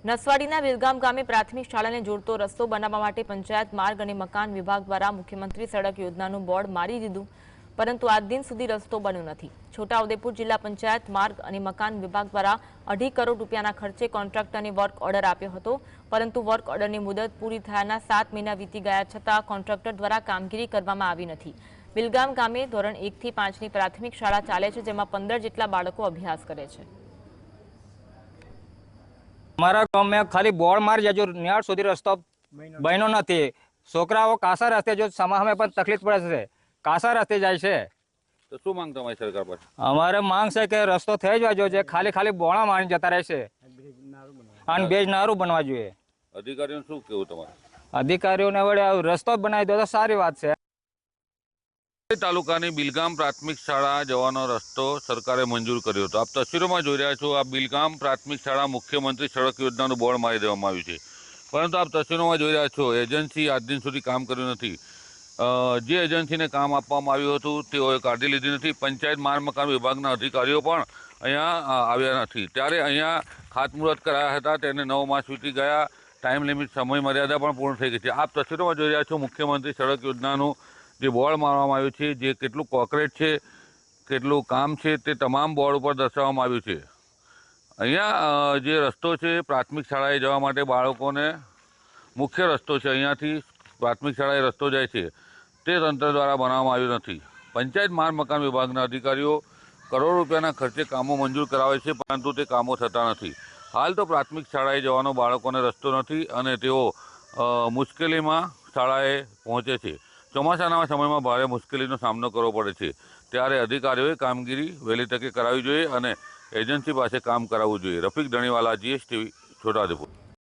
નસવાડીના વિલગામ ગામે પ્રાથમિક શાળાને જોડતો રસ્તો બનાવવા માટે પંચાયત માર્ગ અને મકાન વિભાગ દ્વારા મુખ્યમંત્રી સડક યોજનાનું બોર્ડ મારી દીધું, પરંતુ આજ દિન સુધી રસ્તો બન્યો નથી। છોટાઉદેપુર જિલ્લા પંચાયત માર્ગ અને મકાન વિભાગ દ્વારા 2.5 કરોડ રૂપિયાના ખર્ચે કોન્ટ્રાક્ટરને વર્ક ઓર્ડર આપ્યો હતો, પરંતુ વર્ક ઓર્ડરની મુદત પૂરી થયાના 7 મહિના વીતી ગયા છતાં કોન્ટ્રાક્ટર દ્વારા કામગીરી કરવામાં આવી નથી। વિલગામ ગામે ધોરણ 1 થી 5ની પ્રાથમિક શાળા ચાલે છે, જેમાં 15 જેટલા બાળકો અભ્યાસ કરે છે। हमारा गांव में खाली बोर्ड मार जो निहार सुधी रस्तो बनो नहीं। छोकराओ कासा रस्ते जो समा हमें पर तकलीफ पड़े से कासा रस्ते जाए छे। तो शू मांग तमारी सरकार पर? हमारे मांग से कि रस्तो थई जवा जो खाली खाली बोणा मारी जता रहेशे अने बेज नारू बनवा जोईए। अधिकारीओने शू कहेवुं तमारे? अधिकारीओने वळे रस्तो बनावी दो तो सारी बात छे। तालुकानी बिलगाम प्राथमिक शाळा जवानो रस्तो सरकारे मंजूर कर्यो हतो। आप तस्वीरों जोई रह्या छो, आ बिलगाम प्राथमिक शाळा मुख्यमंत्री सड़क योजनानुं बोर्ड मारी देवामां आव्युं छे, परंतु आप तस्वीरों जोई रह्या छो एजन्सी आज दिन सुधी काम कर्युं नथी। जे एजन्सीने काम आपवामां आव्युं हतुं तेओए काढी लीधी नथी। पंचायत मार्ग मकान विभागना अधिकारीओ पण अहींया आव्या नथी। त्यारे अहींया खातमुहूर्त कराया हता, तेने 9 मास वीती गया, टाइम लिमिट समय मर्यादा पण पूर्ण थई गई छे। आप तस्वीरों जोई रह्या छो मुख्यमंत्री सड़क योजनानुं जे बोर्ड मारवामां आव्युं छे, जे केटલું કોન્ક્રીટ છે, કેટલું કામ છે તે તમામ બોર્ડ ઉપર દર્શાવવામાં આવ્યું છે। અહીંયા જે રસ્તો છે પ્રાથમિક શાળાએ જવા માટે બાળકોને મુખ્ય રસ્તો છે, અહીંયાથી પ્રાથમિક શાળાએ રસ્તો જાય છે તે તંત્ર દ્વારા બનાવવામાં આવ્યો નથી। પંચાયત માર્ગ મકાન વિભાગના અધિકારીઓ કરોડ રૂપિયાના ખર્ચે કામો મંજૂર કરાવે છે, પરંતુ તે કામો થતા નથી। હાલ તો પ્રાથમિક શાળાએ જવાનો બાળકોને રસ્તો નથી અને તેઓ મુશ્કેલીમાં શાળાએ પહોંચે છે। ચોમાસાના સમયમાં ભારે મુશ્કેલીનો સામનો કરવો પડે છે, ત્યારે અધિકારીઓએ કામગીરી વહેલી તકે કરાવવી જોઈએ અને એજન્સી પાસે કામ કરાવવું જોઈએ। રફીક ધણીવાલા, GSTV, છોટાઉદેપુર।